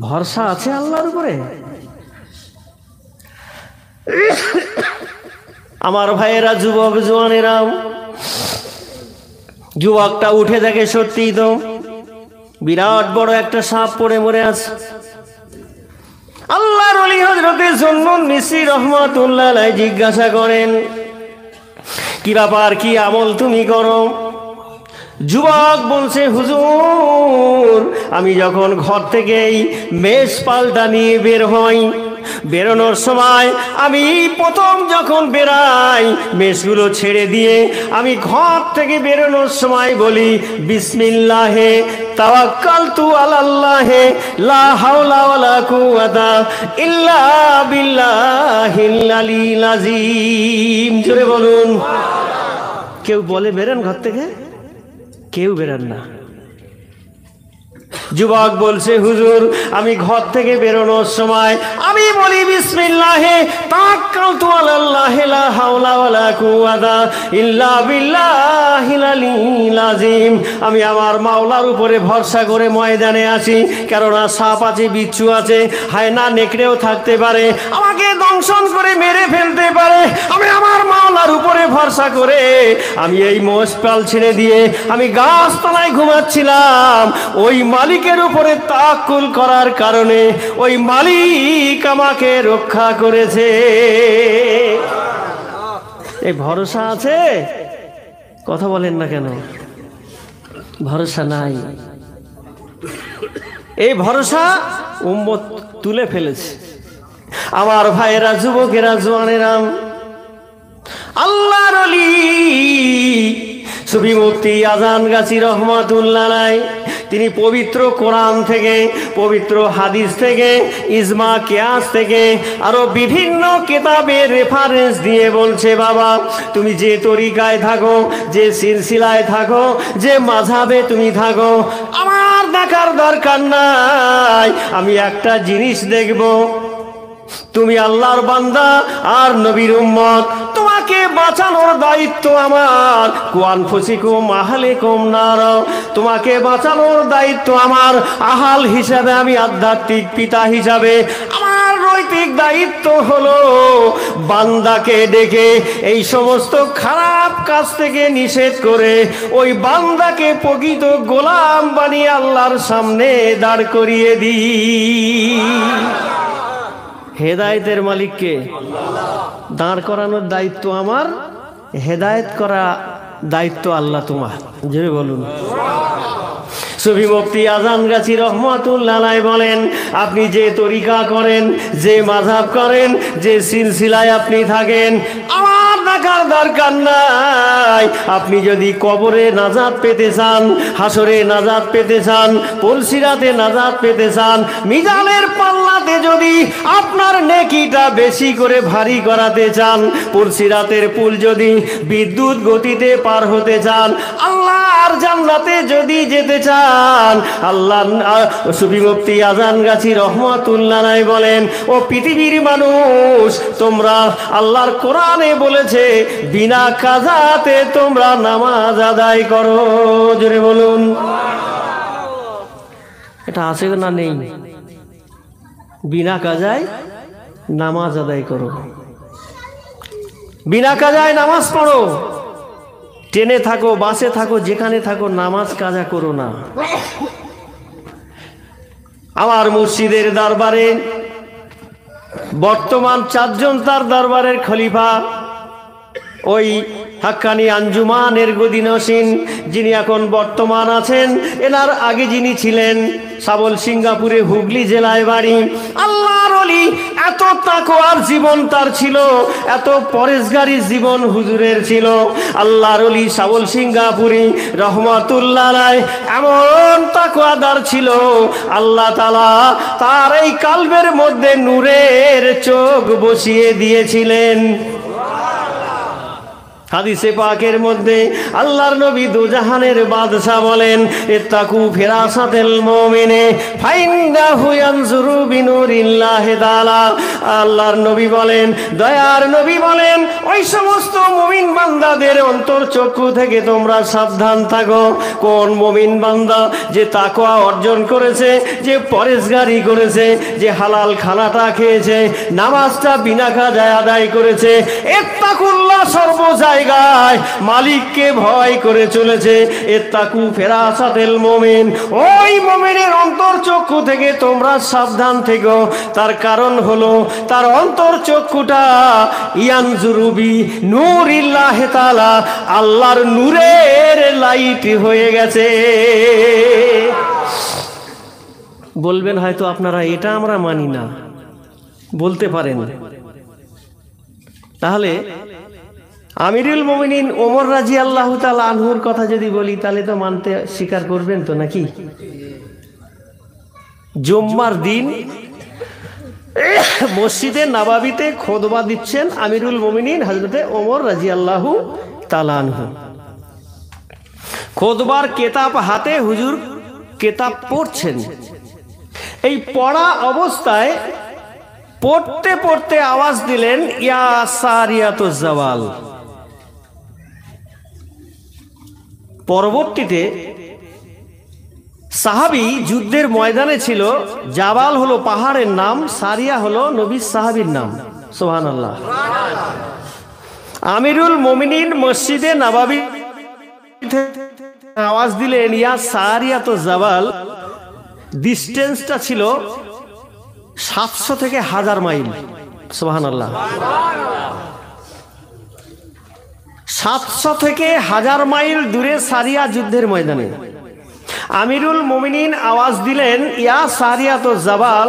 Speaker 1: ভরসা আছে আল্লাহর উপরে। আমার ভাইয়েরা, যুবক জওয়ানেরাও, যুবকটা উঠে দেখে সত্যিই তো বিরাট বড় একটা সাপ পড়ে মরে আছে। আল্লাহর ওলি হযরতে জুন্নুন মিসরি রাহমাতুল্লাহ আলাইহি জিজ্ঞাসা করেন, কি ব্যাপার, কি আমল তুমি করো? যুবক বলছে, হুজুর, আমি যখন ঘর থেকে এই মেষ পালটা নিয়ে বের হই, বেরোনোর সময় আমি প্রথম যখন বেরাই মেষগুলো ছেড়ে দিয়ে আমি ঘর থেকে বেরোনোর সময় বলি, বিসমিল্লাহে তাওয়াক্কালতু আলাল্লাহি লা হাওলা ওয়ালা কুওয়াতা ইল্লা বিল্লাহিল আলিয়্যিল আযীম। জোরে বলুন। কেউ বলে বেরেন ঘর থেকে? কেউ বেরান না। যুবক বলছে, হুজুর, আমি ঘর থেকে বেরোনোর সময় আমি বলি বিসমিল্লাহে তাওয়াক্কালতু আলাল্লাহি লা হাওলা ওয়ালা কুওয়াতা ইল্লা বিল্লাহিল আলিয়্যিল আযীম। আমি আমার মাওলার উপরে ভরসা করে ময়দানে আসি, কেননা সাপ আছে, বিচ্ছু আছে, হায়না নেকড়েও থাকতে পারে, আমাকে দংশন করে মেরে ফেলতে পারে। আমি আমার মাওলার উপরে ভরসা করে আমি এই মোষপাল ছেড়ে দিয়ে আমি গাছতলায় ঘুমাচ্ছিলাম। ওই মালিকের উপরে তাওয়াক্কুল করার কারণে ওই মালিক আমাকে রক্ষা করেছে। এই ভরসা আছে? কথা বলেন না কেন? ভরসা নাই। এই ভরসা উম্মত তুলে ফেলেছে। আমার ভাইয়েরা, যুবকেরা, জওয়ানেরা, আল্লাহর ওলি সুফি মুফতি আজান গাছি রহমাতুল্লাহ আলাইহি তিনি পবিত্র কোরআন থেকে, পবিত্র হাদিস থেকে, ইজমা কিয়াস থেকে আরো বিভিন্ন কিতাবের রেফারেন্স দিয়ে বলছে, বাবা তুমি যে তরিকায় থাকো, যে সিলসিলায় থাকো, যে মাযহাবে তুমি থাকো, আমার দেখার দরকার নাই। আমি একটা জিনিস দেখব, তুমি আল্লাহর বান্দা আর নবীর উম্মত, তোমাকে বাঁচানোর দায়িত্ব আমার। কুয়ানফুসিকুম আহলিকুম নার, তোমাকে বাঁচানোর দায়িত্ব আমার। আহাল হিসাবে, আমি আধ্যাত্মিক পিতা হিসাবে আমার নৈতিক দায়িত্ব হলো বান্দাকে ডেকে এই সমস্ত খারাপ কাজ থেকে নিষেধ করে ওই বান্দাকে প্রকৃত গোলাম বানিয়ে আল্লাহর সামনে দাঁড় করিয়ে দিই। হেদায়েতের মালিককে দাঁড় করানোর দায়িত্ব আমার, হেদায়েত করা দায়িত্ব আল্লাহ তোমার। জোরে বলুন। সুফি মুফতি আজান গাছি রহমাতুল্লাহ আলাইহি বলেন, আপনি যে তরিকা করেন, যে মাযহাব করেন, যে সিলসিলায় আপনি থাকেন, আমার দেখার দরকার নাই। আপনি যদি কবরে নাজাত পেতে চান, হাসরে নাজাত পেতে চান, পুলসিরাতে নাজাত পেতে চান, মিজানের পাল্লাতে যদি আপনার নেকিটা বেশি করে ভারী করাতে চান, পুলসিরাতের পুল যদি বিদ্যুৎ গতিতে পার হতে চান, আল্লাহর জান্নাতে যদি যেতে চান, আল্লাহ সুফি মুফতি আজান গাছি রহমাতুল্লাহ আলাইহি বলেন, ও পৃথিবীর মানুষ, তোমরা আল্লাহর কোরআনে বলেছে বিনা কাজাতে তোমরা নামাজ আদায় করো। জোরে বলুন। এটা আছে না নেই? বিনা কাজায় নামাজ আদায় করো, বিনা কাজায় নামাজ পড়ো। ট্রেনে থাকো, বাসে থাকো, যেখানে থাকো, নামাজ কাজা করো না। আমার মুর্শিদের দরবারে বর্তমান চারজন তার দরবারের খলিফা, ওই হাক্কানি আঞ্জুমানের গদিনসীন যিনি এখন বর্তমান আছেন, এনার আগে যিনি ছিলেন সাবল সিঙ্গাপুরে হুগলি জেলায় বাড়ি। আল্লাহর ওলি, এত তাকওয়ার জীবন তার ছিল, এত পরেশগারী জীবন হুজুরের ছিল। আল্লাহর ওলি সাবল সিঙ্গাপুরি রহমাতুল্লাহ আলাইহি এমন তাকওয়াদার ছিল, আল্লাহ তাআলা তার এই কালবের মধ্যে নূরের চোখ বসিয়ে দিয়েছিলেন। হাদিসে পাকের মধ্যে আল্লাহর নবী দুজাহানের বাদশা বলেন, ইত্তাকু ফিরাসাতাল মুমিনে ফাইন্নাহু ইয়ানজুরু বিনুরিল্লাহি তাআলা। আল্লাহর নবী বলেন, দয়ার নবী বলেন, ওই সমস্ত মুমিন বান্দাদের অন্তরচক্ষু থেকে তোমরা সাবধান থাকো। কোন মুমিন বান্দা? যে তাকওয়া অর্জন করেছে, যে পরেশগারি করেছে, যে হালাল খানাটা খেয়েছে, নামাজটা বিনা কাজায় আদায় করেছে, ইত্তাকুল্লাহ সর্বজায় মালিককে ভয় করে চলেছে। ইত্তাকু ফিরাসাতাল মুমিন, ওই মুমিনের অন্তরচক্ষু থেকে তোমরা সাবধান থেকো। তার কারণ হলো তার অন্তরচক্ষুটা ইয়ানজুরু বিনুরিল্লাহি তাআলা, আল্লাহর নূরের লাইট হয়ে গেছে। বলবেন হয়তো আপনারা, এটা আমরা মানি না, বলতে পারেন। তাহলে আমিরুল মুমিনিন ওমর রাদিয়াল্লাহু তাআলা আনহুর কথা যদি বলি, তাহলে তো মানতে স্বীকার করবেন তো নাকি? জুম্মার দিন মসজিদে নববীতে খুতবা দিচ্ছেন আমিরুল মুমিনিন হযরতে ওমর রাদিয়াল্লাহু তাআলা আনহু। খুতবার কিতাব হাতে হুজুর কিতাব পড়ছেন। এই পড়া অবস্থায় পড়তে পড়তে আওয়াজ দিলেন, ইয়া সারিয়াতুজ জাওয়াল। পরবর্তীতে সাহাবী যুদ্ধের ময়দানে ছিল, জাবাল হলো পাহাড়ের নাম, সারিয়া হলো নবীর সাহাবীর নাম। সুবহানাল্লাহ। আমিরুল মুমিনিন মসজিদে নববী আওয়াজ দিলেন, ইয়া সারিয়াতুজ জাওয়াল। ডিস্টেন্সটা ছিল 700 থেকে 1000 মাইল। সুবহানাল্লাহ। 700 থেকে 1000 মাইল দূরে সারিয়া যুদ্ধের ময়দানে আমিরুল মুমিনিন আওয়াজ দিলেন, ইয়া সারিয়াতুজ জাবাল,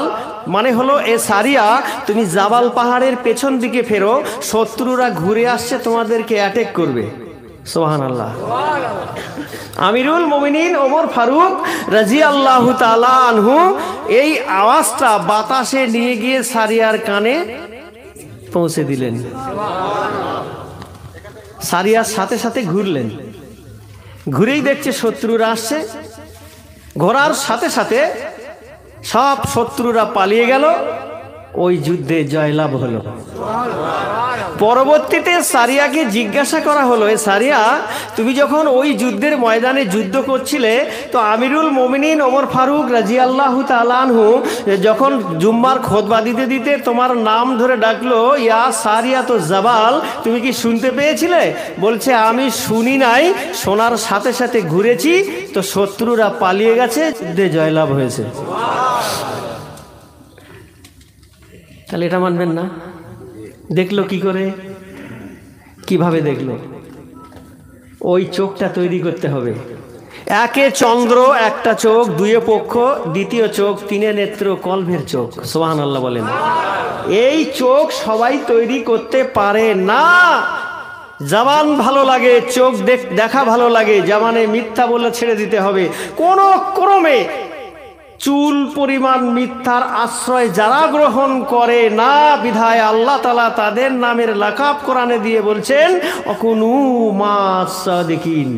Speaker 1: মানে হলো এ সারিয়া, তুমি জাবাল পাহাড়ের পেছন দিকে ফেরো, শত্রুরা ঘুরে আসছে, তোমাদেরকে অ্যাটাক করবে। সুবহানাল্লাহ। আমিরুল মুমিনিন ওমর ফারুক রাদিয়াল্লাহু তাআলা আনহু এই আওয়াজটা বাতাসে নিয়ে গিয়ে সারিয়ার কানে পৌঁছে দিলেন। সারিয়ার সাথে সাথে ঘুরলেন, ঘুরেই দেখছে শত্রুরা আসছে। ঘোরার সাথে সাথে সব শত্রুরা পালিয়ে গেল, ওই যুদ্ধে জয়লাভ হলো। পরবর্তীতে সারিয়াকে জিজ্ঞাসা করা হলো, এ সারিয়া, তুমি যখন ওই যুদ্ধের ময়দানে যুদ্ধ করছিলে, তো আমিরুল মুমিনিন ওমর ফারুক রাদিয়াল্লাহু তাআলা আনহু যখন জুম্মার খুতবা দিতে দিতে তোমার নাম ধরে ডাকলো, ইয়া সারিয়াতুজ জাবাল, তুমি কি শুনতে পেয়েছিলে? বলছে, আমি শুনি নাই, শোনার সাথে সাথে ঘুরেছি, তো শত্রুরা পালিয়ে গেছে, যুদ্ধে জয়লাভ হয়েছে। তাহলে এটা মানবেন না? দেখলো কি করে, কিভাবে দেখলো? ওই চোখটা তৈরি করতে হবে। একে চন্দ্র, একটা চোখ, দুয়ে পক্ষ, দ্বিতীয় চোখ, তিনে নেত্র, কলভের চোখ। সুবহানাল্লাহ বলেন। এই চোখ সবাই তৈরি করতে পারে না। জবান ভালো লাগে, চোখ দেখা ভালো লাগে, জবানে মিথ্যা বলে ছেড়ে দিতে হবে। কোন ক্রমে চুল পরিমাণ মিথ্যার আশ্রয় যারা গ্রহণ করে না, বিধায় আল্লাহ তাআলা তাদের নামের লাকাব কোরআনে দিয়ে বলছেন, অকুনু মাস সাদিকিন।